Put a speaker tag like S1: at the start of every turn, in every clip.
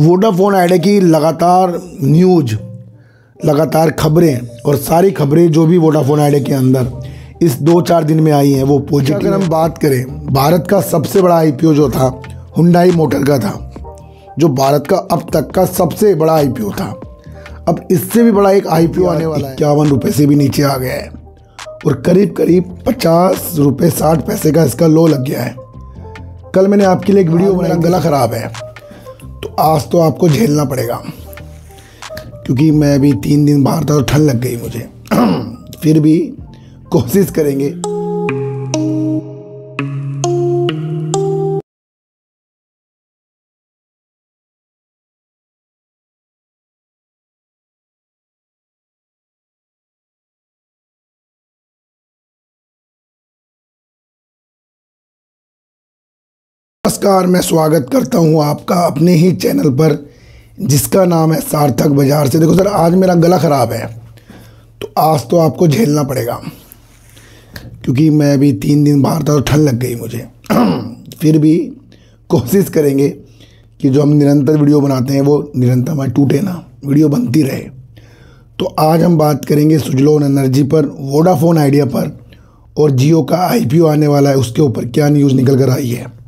S1: Vodafone idea की लगातार news, लगातार खबरें और सारी खबरें जो भी वोडाफोन आइडिया के अंदर इस 2-4 दिन में आई हैं वो पॉजिटिव। अगर हम बात करें, भारत का सबसे बड़ा आईपीओ जो था हुंडई मोटर का था, जो भारत का अब तक का सबसे बड़ा आईपीओ था। अब इससे भी बड़ा एक आईपीओ आने वाला है, 51 रुपये से भी नीचे आ गया है और करीब करीब 50 रुपये 60 पैसे का इसका लो लग गया है। कल मैंने आपके लिए एक वीडियो बनाया, गला ख़राब है तो आज तो आपको झेलना पड़ेगा, क्योंकि मैं अभी 3 दिन बाहर था तो ठंड लग गई मुझे। फिर भी कोशिश करेंगे। नमस्कार, मैं स्वागत करता हूं आपका अपने ही चैनल पर जिसका नाम है सार्थक बाजार से। देखो सर, आज मेरा गला ख़राब है तो आज तो आपको झेलना पड़ेगा, क्योंकि मैं अभी 3 दिन बाहर था तो ठंड लग गई मुझे। फिर भी कोशिश करेंगे कि जो हम निरंतर वीडियो बनाते हैं वो निरंतर हमारी टूटे ना, वीडियो बनती रहे। तो आज हम बात करेंगे सुजलोन एनर्जी पर, वोडाफोन आइडिया पर और जियो का आईपीओ आने वाला है, उसके ऊपर क्या न्यूज़ निकल कर आई है।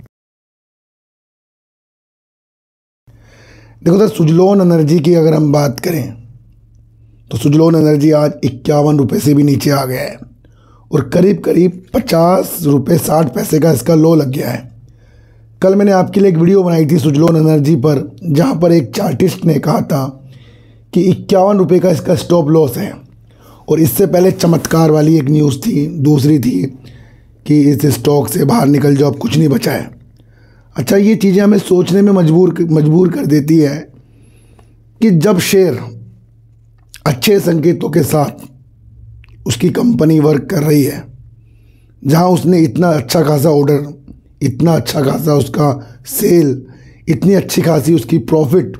S1: देखो सर, सुजलोन एनर्जी की अगर हम बात करें तो सुजलोन एनर्जी आज 51 रुपये से भी नीचे आ गया है और करीब करीब 50 रुपये 60 पैसे का इसका लो लग गया है। कल मैंने आपके लिए एक वीडियो बनाई थी सुजलोन एनर्जी पर, जहां पर एक चार्टिस्ट ने कहा था कि 51 रुपये का इसका स्टॉप लॉस है। और इससे पहले चमत्कार वाली एक न्यूज़ थी, दूसरी थी कि इस स्टॉक से बाहर निकल जाओ, अब कुछ नहीं बचा है। अच्छा, ये चीज़ें हमें सोचने में मजबूर कर देती है कि जब शेयर अच्छे संकेतों के साथ उसकी कंपनी वर्क कर रही है, जहां उसने इतना अच्छा खासा ऑर्डर, इतना अच्छा खासा उसका सेल, इतनी अच्छी खासी उसकी प्रॉफिट,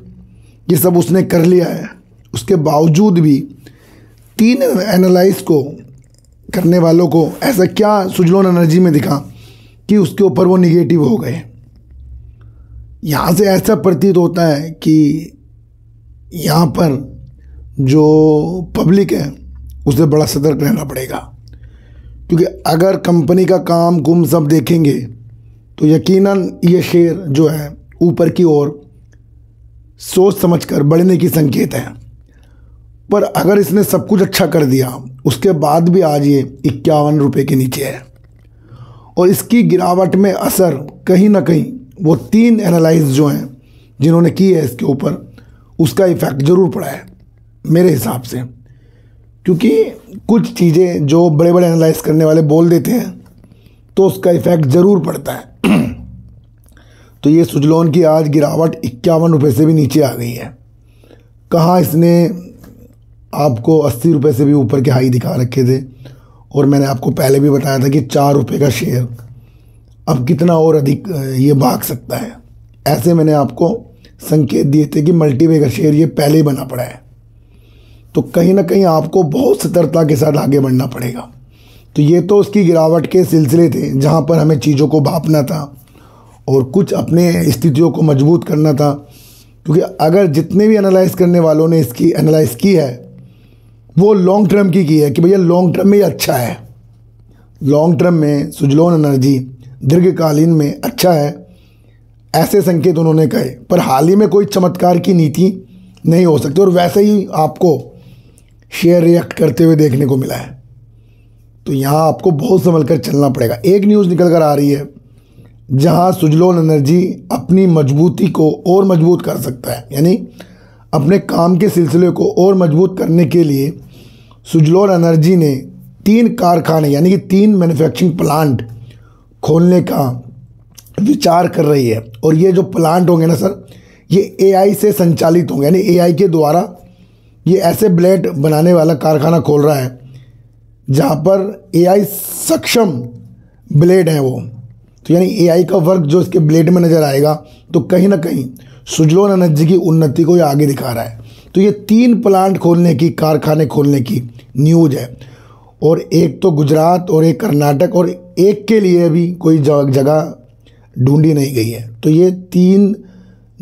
S1: ये सब उसने कर लिया है, उसके बावजूद भी 3 एनालाइज को करने वालों को ऐसा क्या सुजलोन एनर्जी में दिखा कि उसके ऊपर वो निगेटिव हो गए। यहाँ से ऐसा प्रतीत होता है कि यहाँ पर जो पब्लिक है उसे बड़ा सतर्क रहना पड़ेगा, क्योंकि अगर कंपनी का काम कुम सब देखेंगे तो यकीनन ये शेयर जो है ऊपर की ओर सोच समझकर बढ़ने की संकेत है। पर अगर इसने सब कुछ अच्छा कर दिया, उसके बाद भी आज ये 51 रुपये के नीचे है और इसकी गिरावट में असर कहीं ना कहीं वो 3 एनालाइज जो हैं जिन्होंने की है इसके ऊपर, उसका इफ़ेक्ट ज़रूर पड़ा है मेरे हिसाब से। क्योंकि कुछ चीज़ें जो बड़े बड़े एनालाइज करने वाले बोल देते हैं तो उसका इफ़ेक्ट ज़रूर पड़ता है। तो ये सुजलोन की आज गिरावट 51 रुपये से भी नीचे आ गई है। कहाँ इसने आपको 80 रुपये से भी ऊपर के हाई दिखा रखे थे, और मैंने आपको पहले भी बताया था कि 4 रुपये का शेयर अब कितना और अधिक ये भाग सकता है। ऐसे मैंने आपको संकेत दिए थे कि मल्टीवे का शेयर ये पहले ही बना पड़ा है। तो कहीं ना कहीं आपको बहुत सतर्कता के साथ आगे बढ़ना पड़ेगा। तो ये तो उसकी गिरावट के सिलसिले थे जहाँ पर हमें चीज़ों को भापना था और कुछ अपने स्थितियों को मजबूत करना था। क्योंकि अगर जितने भी एनालाइज करने वालों ने इसकी एनालाइज की है वो लॉन्ग टर्म की है कि भैया लॉन्ग टर्म में ये अच्छा है, लॉन्ग टर्म में सुजलोन एनर्जी दीर्घकालीन में अच्छा है, ऐसे संकेत उन्होंने कहे। पर हाल ही में कोई चमत्कार की नीति नहीं हो सकती और वैसे ही आपको शेयर रिएक्ट करते हुए देखने को मिला है। तो यहाँ आपको बहुत संभल कर चलना पड़ेगा। एक न्यूज़ निकल कर आ रही है जहाँ सुजलोन एनर्जी अपनी मजबूती को और मजबूत कर सकता है, यानी अपने काम के सिलसिले को और मजबूत करने के लिए सुजलोन एनर्जी ने 3 कारखाने यानी कि 3 मैन्युफैक्चरिंग प्लांट खोलने का विचार कर रही है। और ये जो प्लांट होंगे ना सर, ये एआई से संचालित होंगे, यानी एआई के द्वारा ये ऐसे ब्लेड बनाने वाला कारखाना खोल रहा है जहाँ पर एआई सक्षम ब्लेड हैं वो। तो यानी एआई का वर्क जो इसके ब्लेड में नज़र आएगा, तो कहीं ना कहीं सुजलोन एनर्जी की उन्नति को ये आगे दिखा रहा है। तो ये 3 प्लांट खोलने की, कारखाने खोलने की न्यूज़ है, और एक तो गुजरात और एक कर्नाटक, और एक के लिए भी कोई जगह ढूंढी नहीं गई है। तो ये 3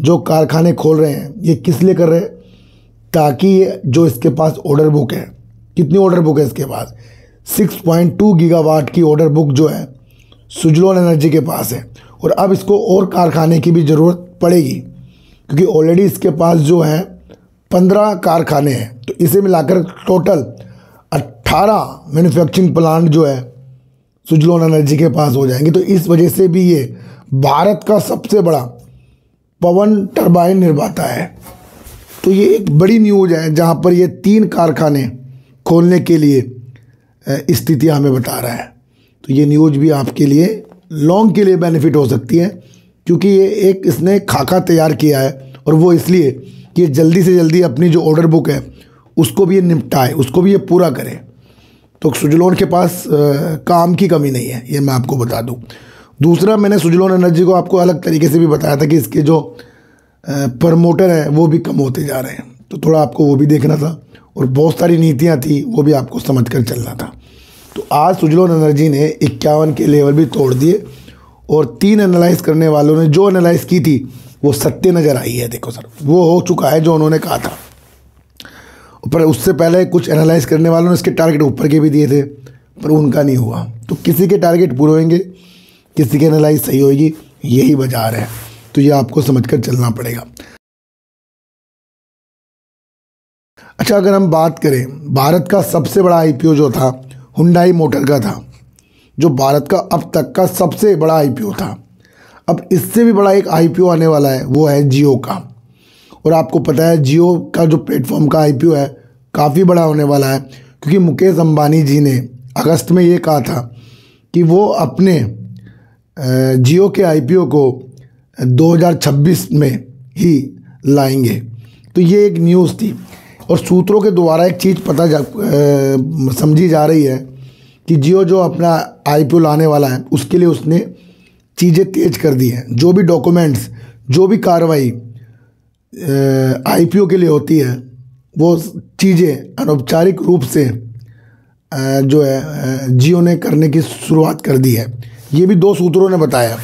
S1: जो कारखाने खोल रहे हैं ये किस लिए कर रहे हैं, ताकि ये जो इसके पास ऑर्डर बुक है, कितनी ऑर्डर बुक है इसके पास, 6.2 गीगावाट की ऑर्डर बुक जो है सुजलोन एनर्जी के पास है। और अब इसको और कारखाने की भी ज़रूरत पड़ेगी, क्योंकि ऑलरेडी इसके पास जो है 15 कारखाने हैं। तो इसे मिलाकर टोटल 18 मैन्युफैक्चरिंग प्लांट जो है सुजलोन एनर्जी के पास हो जाएंगे। तो इस वजह से भी ये भारत का सबसे बड़ा पवन टरबाइन निर्माता है। तो ये एक बड़ी न्यूज़ है, जहाँ पर ये 3 कारखाने खोलने के लिए स्थितियाँ हमें बता रहा है। तो ये न्यूज़ भी आपके लिए लॉन्ग के लिए बेनिफिट हो सकती है, क्योंकि ये एक इसने खाका तैयार किया है, और वो इसलिए कि जल्दी से जल्दी अपनी जो ऑर्डर बुक है उसको भी ये निपटाए, उसको भी ये पूरा करे। तो सुजलोन के पास काम की कमी नहीं है, ये मैं आपको बता दूं। दूसरा, मैंने सुजलोन एनर्जी को आपको अलग तरीके से भी बताया था कि इसके जो प्रमोटर हैं वो भी कम होते जा रहे हैं। तो थोड़ा आपको वो भी देखना था, और बहुत सारी नीतियाँ थी वो भी आपको समझ कर चलना था। तो आज सुजलोन एनर्जी ने 51 के लेवल भी तोड़ दिए, और 3 एनालाइज करने वालों ने जो एनालाइज की थी वो सत्य नज़र आई है। देखो सर, वो हो चुका है जो उन्होंने कहा था। पर उससे पहले कुछ एनालाइज करने वालों ने इसके टारगेट ऊपर के भी दिए थे, पर उनका नहीं हुआ। तो किसी के टारगेट पूरे होंगे, किसी की एनालाइज सही होगी, यही बाजार है। तो ये आपको समझकर चलना पड़ेगा। अच्छा, अगर हम बात करें, भारत का सबसे बड़ा आईपीओ जो था हुंडई मोटर का था, जो भारत का अब तक का सबसे बड़ा आईपीओ था। अब इससे भी बड़ा एक आईपीओ आने वाला है, वो है जियो का। और आपको पता है जियो का जो प्लेटफॉर्म का आईपीओ है काफ़ी बड़ा होने वाला है, क्योंकि मुकेश अंबानी जी ने अगस्त में ये कहा था कि वो अपने जियो के आईपीओ को 2026 में ही लाएंगे। तो ये एक न्यूज़ थी, और सूत्रों के द्वारा एक चीज़ समझी जा रही है कि जियो जो अपना आईपीओ लाने वाला है उसके लिए उसने चीज़ें तेज कर दी हैं। जो भी डॉक्यूमेंट्स, जो भी कार्रवाई आईपीओ के लिए होती है, वो चीज़ें अनौपचारिक रूप से जो है जियो ने करने की शुरुआत कर दी है। ये भी 2 सूत्रों ने बताया।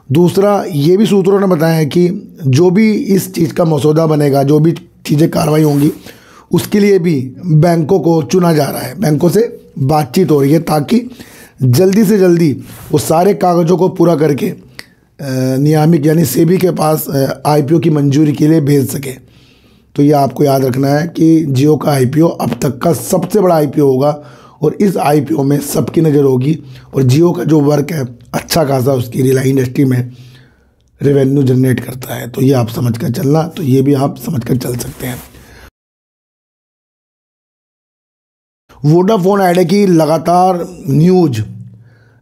S1: दूसरा, ये भी सूत्रों ने बताया कि जो भी इस चीज़ का मसौदा बनेगा, जो भी चीज़ें कार्रवाई होंगी, उसके लिए भी बैंकों को चुना जा रहा है, बैंकों से बातचीत हो रही है, ताकि जल्दी से जल्दी वो सारे कागज़ों को पूरा करके नियामक यानी सेबी के पास आईपीओ की मंजूरी के लिए भेज सके। तो ये आपको याद रखना है कि जियो का आईपीओ अब तक का सबसे बड़ा आईपीओ होगा, और इस आईपीओ में सबकी नज़र होगी। और जियो का जो वर्क है अच्छा खासा उसकी रिलायंस इंडस्ट्री में रेवेन्यू जनरेट करता है। तो ये आप समझ कर चलना, तो ये भी आप समझ कर चल सकते हैं। वोडाफोन आइडिया की लगातार न्यूज़,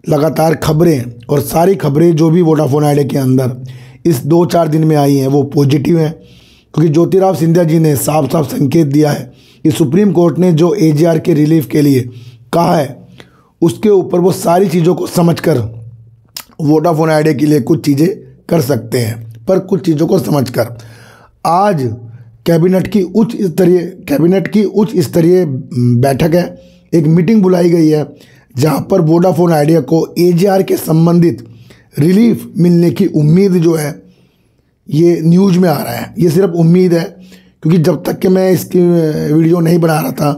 S1: लगातार खबरें, और सारी खबरें जो भी वोडाफोन आइडिया के अंदर इस 2-4 दिन में आई हैं वो पॉजिटिव हैं, क्योंकि ज्योतिराव सिंधिया जी ने साफ साफ संकेत दिया है कि सुप्रीम कोर्ट ने जो एजीआर के रिलीफ के लिए कहा है उसके ऊपर वो सारी चीज़ों को समझकर वोडाफोन आइडिया के लिए कुछ चीज़ें कर सकते हैं। पर कुछ चीज़ों को समझकर आज कैबिनेट की उच्च स्तरीय बैठक है, एक मीटिंग बुलाई गई है, जहां पर वोडाफोन आइडिया को एजीआर के संबंधित रिलीफ मिलने की उम्मीद जो है ये न्यूज़ में आ रहा है। ये सिर्फ उम्मीद है, क्योंकि जब तक कि मैं इसकी वीडियो नहीं बना रहा था,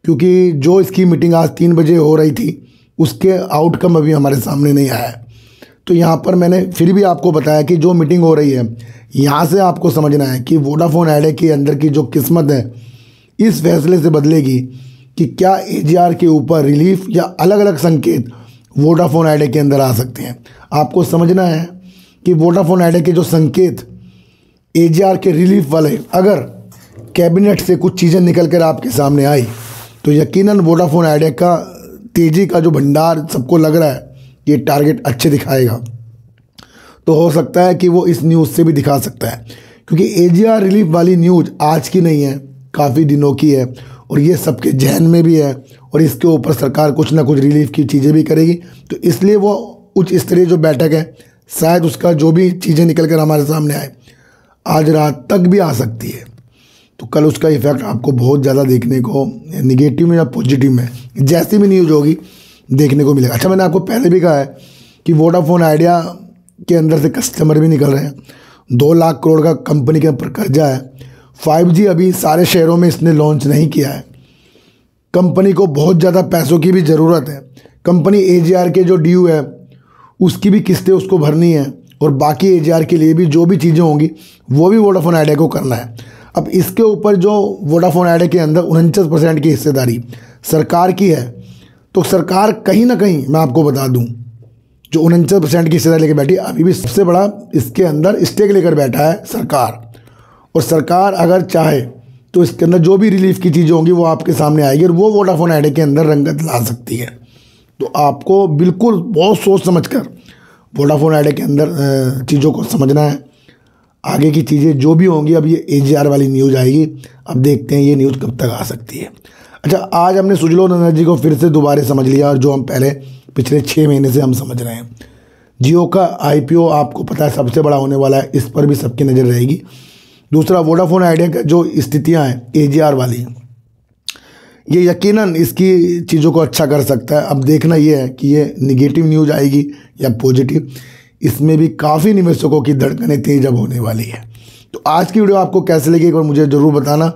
S1: क्योंकि जो इसकी मीटिंग आज 3 बजे हो रही थी उसके आउटकम अभी हमारे सामने नहीं आया है। तो यहाँ पर मैंने फिर भी आपको बताया कि जो मीटिंग हो रही है यहाँ से आपको समझना है कि वोडाफोन आइडिया के अंदर की जो किस्मत है इस फैसले से बदलेगी कि क्या एजीआर के ऊपर रिलीफ या अलग अलग संकेत वोडाफोन आइडिया के अंदर आ सकते हैं। आपको समझना है कि वोडाफोन आइडिया के जो संकेत एजीआर के रिलीफ वाले, अगर कैबिनेट से कुछ चीज़ें निकल कर आपके सामने आई तो यकीनन वोडाफोन आइडिया का तेज़ी का जो भंडार सबको लग रहा है ये टारगेट अच्छे दिखाएगा। तो हो सकता है कि वो इस न्यूज़ से भी दिखा सकता है, क्योंकि एजीआर रिलीफ वाली न्यूज़ आज की नहीं है, काफ़ी दिनों की है, और ये सबके जहन में भी है, और इसके ऊपर सरकार कुछ ना कुछ रिलीफ की चीज़ें भी करेगी। तो इसलिए वो उच्च स्तरीय जो बैठक है, शायद उसका जो भी चीज़ें निकल कर हमारे सामने आए आज रात तक भी आ सकती है। तो कल उसका इफेक्ट आपको बहुत ज़्यादा देखने को निगेटिव में या पॉजिटिव में जैसी भी न्यूज़ होगी देखने को मिलेगा। अच्छा, मैंने आपको पहले भी कहा है कि वोडाफोन आइडिया के अंदर से कस्टमर भी निकल रहे हैं, 2 लाख करोड़ का कंपनी के ऊपर कर्जा है। 5G अभी सारे शहरों में इसने लॉन्च नहीं किया है। कंपनी को बहुत ज़्यादा पैसों की भी ज़रूरत है। कंपनी AGR के जो ड्यू है उसकी भी किस्तें उसको भरनी है, और बाकी AGR के लिए भी जो भी चीज़ें होंगी वो भी वोडाफोन आइडिया को करना है। अब इसके ऊपर जो वोडाफोन आइडिया के अंदर 49% की हिस्सेदारी सरकार की है, तो सरकार कहीं ना कहीं, मैं आपको बता दूं, जो 49% की हिस्सेदारी लेकर बैठी, अभी भी सबसे बड़ा इसके अंदर स्टेक लेकर बैठा है सरकार। और सरकार अगर चाहे तो इसके अंदर जो भी रिलीफ की चीज़ें होंगी वो आपके सामने आएगी और वो वोडाफोन आइडिया के अंदर रंगत ला सकती है। तो आपको बिल्कुल बहुत सोच समझ कर वोडाफोन आइडिया के अंदर चीज़ों को समझना है। आगे की चीज़ें जो भी होंगी, अब ये AGR वाली न्यूज़ आएगी, अब देखते हैं ये न्यूज़ कब तक आ सकती है। अच्छा, आज हमने सुजलोन एनर्जी को फिर से दोबारा समझ लिया, और जो हम पहले पिछले 6 महीने से हम समझ रहे हैं। जियो का IPO आपको पता है सबसे बड़ा होने वाला है, इस पर भी सबकी नज़र रहेगी। दूसरा, वोडाफोन आइडिया का जो स्थितियाँ हैं AGR वाली, ये यकीनन इसकी चीज़ों को अच्छा कर सकता है। अब देखना ये है कि ये निगेटिव न्यूज़ आएगी या पॉजिटिव। इसमें भी काफ़ी निवेशकों की धड़कनें तेज अब होने वाली है। तो आज की वीडियो आपको कैसे लगी एक बार मुझे ज़रूर बताना।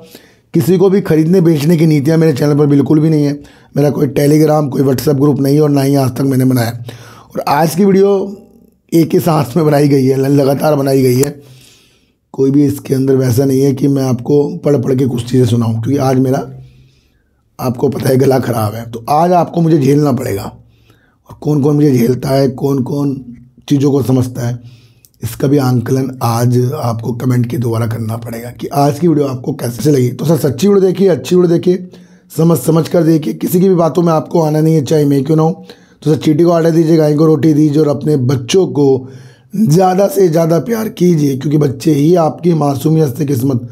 S1: किसी को भी खरीदने बेचने की नीतियाँ मेरे चैनल पर बिल्कुल भी नहीं है। मेरा कोई टेलीग्राम, कोई व्हाट्सएप ग्रुप नहीं है, और ना ही आज तक मैंने बनाया। और आज की वीडियो एक ही सांस में बनाई गई है, लगातार बनाई गई है। कोई भी इसके अंदर वैसा नहीं है कि मैं आपको पढ़ पढ़ के कुछ चीज़ें सुनाऊँ, क्योंकि आज मेरा, आपको पता है, गला ख़राब है। तो आज आपको मुझे झेलना पड़ेगा, और कौन कौन मुझे झेलता है, कौन कौन चीज़ों को समझता है, इसका भी आंकलन आज आपको कमेंट के द्वारा करना पड़ेगा कि आज की वीडियो आपको कैसे लगी। तो सर, सच्ची वीडियो देखिए, अच्छी वीडियो देखिए, समझ कर देखिए। किसी की भी बातों में आपको आना नहीं है, चाहे मैं क्यों ना हो। तो सर, चींटी को आटा दीजिए, गाय को रोटी दीजिए, और अपने बच्चों को ज़्यादा से ज़्यादा प्यार कीजिए, क्योंकि बच्चे ही आपकी मासूमियत से किस्मत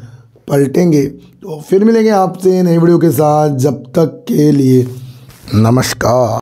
S1: पलटेंगे। तो फिर मिलेंगे आपसे नई वीडियो के साथ, जब तक के लिए नमस्कार।